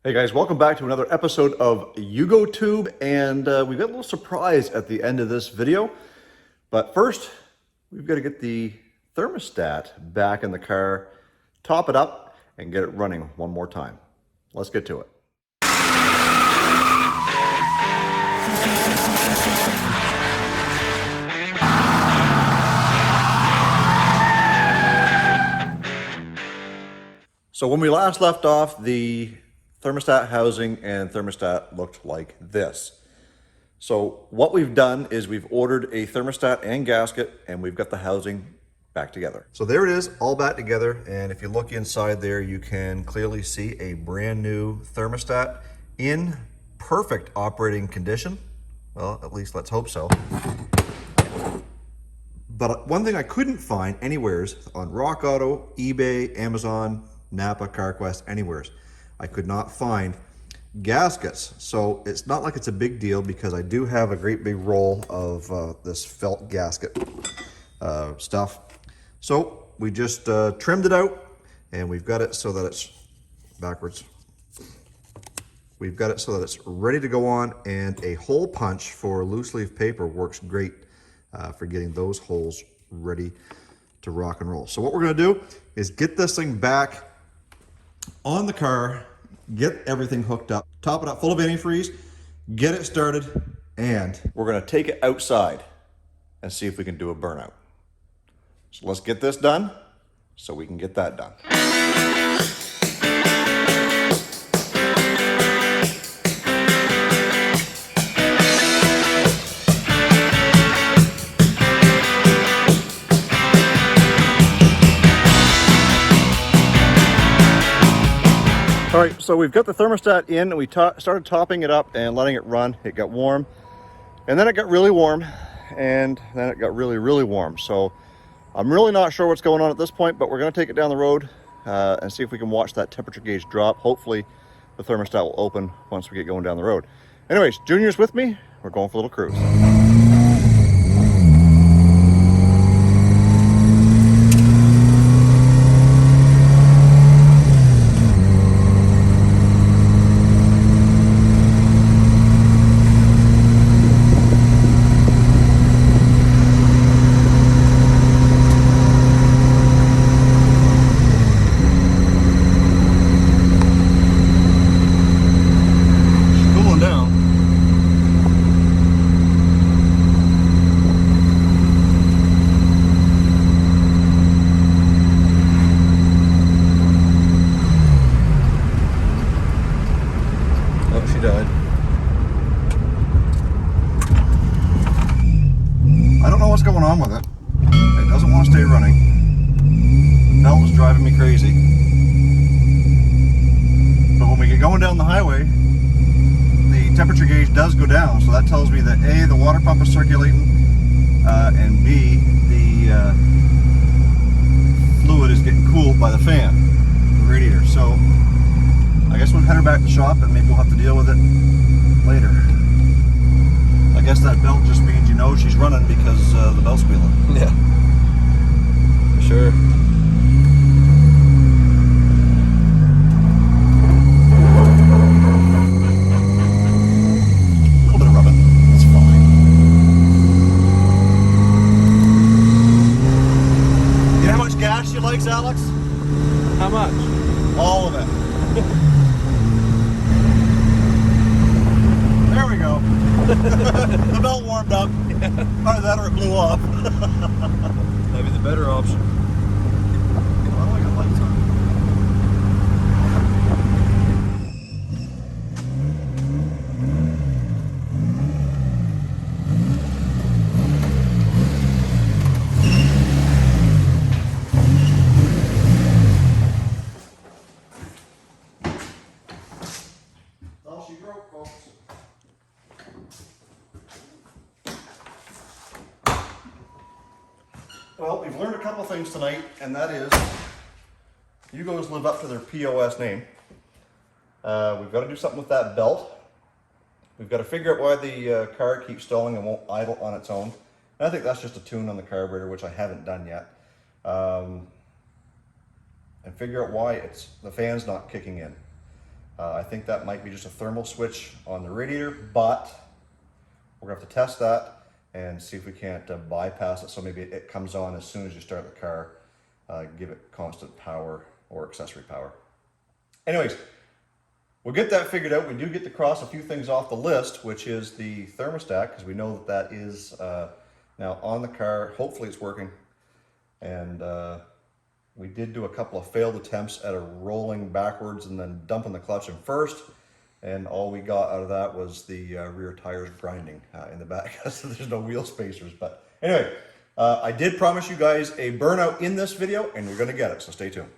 Hey guys, welcome back to another episode of YUGO Tube, and we've got a little surprise at the end of this video. But first, we've got to get the thermostat back in the car, top it up, and get it running one more time. Let's get to it. So when we last left off, the thermostat housing and thermostat looked like this. So what we've done is we've ordered a thermostat and gasket, and we've got the housing back together. So there it is, all back together. And if you look inside there, you can clearly see a brand new thermostat in perfect operating condition. Well, at least let's hope so. But one thing I couldn't find anywheres on Rock Auto, eBay, Amazon, Napa, CarQuest, anywheres, I could not find gaskets. So it's not like it's a big deal because I do have a great big roll of this felt gasket stuff. So we just trimmed it out, and we've got it so that it's backwards. We've got it so that it's ready to go on, and a hole punch for loose leaf paper works great for getting those holes ready to rock and roll. So what we're gonna do is get this thing back on the car, get everything hooked up, top it up full of antifreeze, get it started, and we're gonna take it outside and see if we can do a burnout. So let's get this done so we can get that done. All right, so we've got the thermostat in, and we started topping it up and letting it run. It got warm, and then it got really warm, and then it got really, really warm. So I'm really not sure what's going on at this point, but we're gonna take it down the road and see if we can watch that temperature gauge drop. Hopefully the thermostat will open once we get going down the road. Anyways, Junior's with me. We're going for a little cruise. I don't know what's going on with it. It doesn't want to stay running. The belt is driving me crazy. But when we get going down the highway, the temperature gauge does go down. So that tells me that A, the water pump is circulating, and B, the fluid is getting cooled by the fan, the radiator. So I guess we'll head her back to the shop, and maybe we'll have to deal with it later. I guess that belt just means you know she's running because the belt's squealing. Yeah, for sure. A little bit of rubbing, it's fine. You know how much gas she likes, Alex? How much? All of it. There we go. The belt warmed up. Either that or it blew off. That'd be the better option. Well, I got lights on. That's all she broke, folks. Well, we've learned a couple things tonight, and that is YUGOs live up to their POS name. We've got to do something with that belt. We've got to figure out why the car keeps stalling and won't idle on its own. And I think that's just a tune on the carburetor, which I haven't done yet. And figure out why the fan's not kicking in. I think that might be just a thermal switch on the radiator, but we're gonna have to test that and see if we can't bypass it. So maybe it comes on as soon as you start the car, give it constant power or accessory power. Anyways, we'll get that figured out. We do get to cross a few things off the list, which is the thermostat, because we know that that is now on the car. Hopefully it's working. And we did do a couple of failed attempts at a rolling backwards and then dumping the clutch in first. And all we got out of that was the rear tires grinding in the back, so there's no wheel spacers. But anyway, I did promise you guys a burnout in this video, and you're gonna get it, so stay tuned.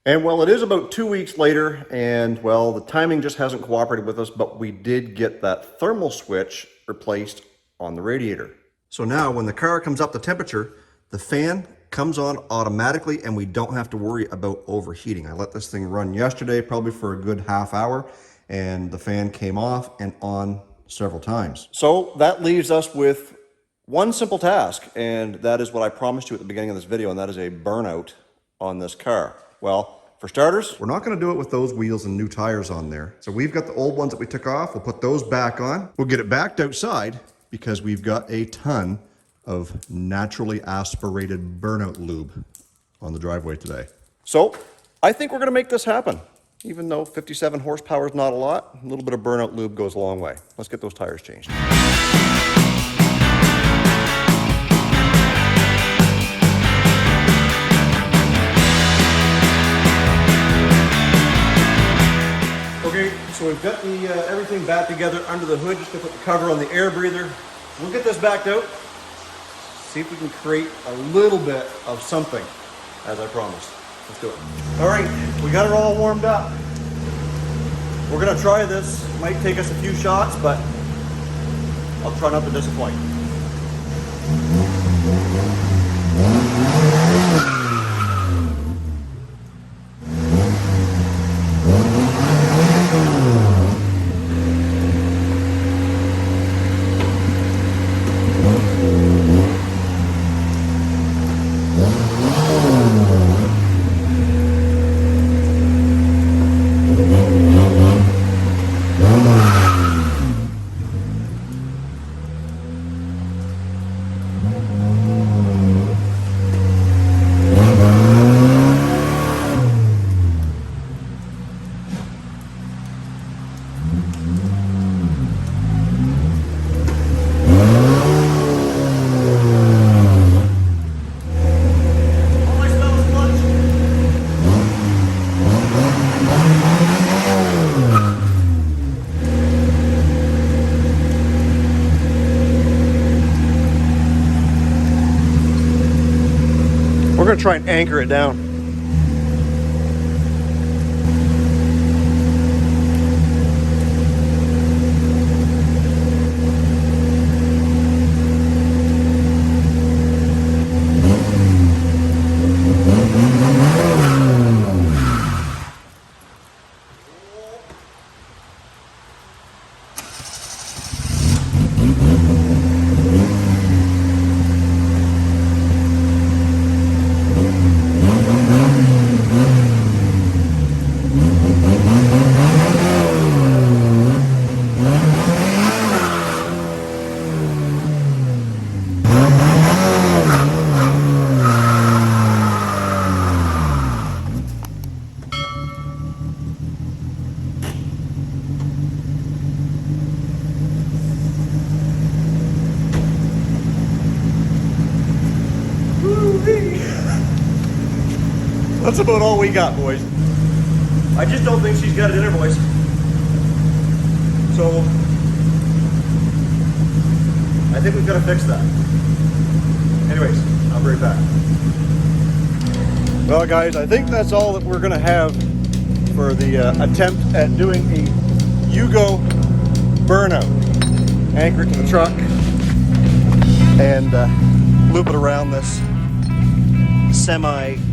And well, it is about 2 weeks later, and well, the timing just hasn't cooperated with us, but we did get that thermal switch replaced on the radiator. So now when the car comes up to temperature, the fan comes on automatically and we don't have to worry about overheating. I let this thing run yesterday, probably for a good half hour, and the fan came off and on several times. So that leaves us with one simple task, and that is what I promised you at the beginning of this video, and that is a burnout on this car. Well, for starters, we're not gonna do it with those wheels and new tires on there. So we've got the old ones that we took off. We'll put those back on. We'll get it backed outside because we've got a ton of naturally aspirated burnout lube on the driveway today. So I think we're gonna make this happen. Even though 57 horsepower is not a lot, a little bit of burnout lube goes a long way. Let's get those tires changed. Okay, so we've got the everything back together under the hood. Just gonna put the cover on the air breather. We'll get this backed out. See if we can create a little bit of something, as I promised. Let's do it. All right, we got it all warmed up. We're gonna try this. Might take us a few shots, but I'll try not to disappoint. We're gonna try and anchor it down. That's about all we got, boys. I just don't think she's got it in her voice. So, I think we've got to fix that. Anyways, I'll be right back. Well, guys, I think that's all that we're going to have for the attempt at doing a YUGO burnout. Anchor it to the truck and loop it around this semi-safe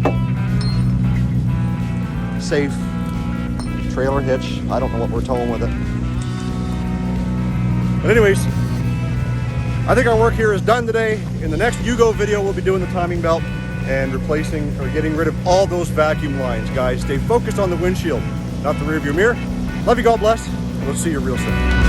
trailer hitch. I don't know what we're towing with it. But anyways, I think our work here is done today. In the next YUGO video, we'll be doing the timing belt and replacing or getting rid of all those vacuum lines. Guys, stay focused on the windshield, not the rear view mirror. Love you, God bless. We'll see you real soon.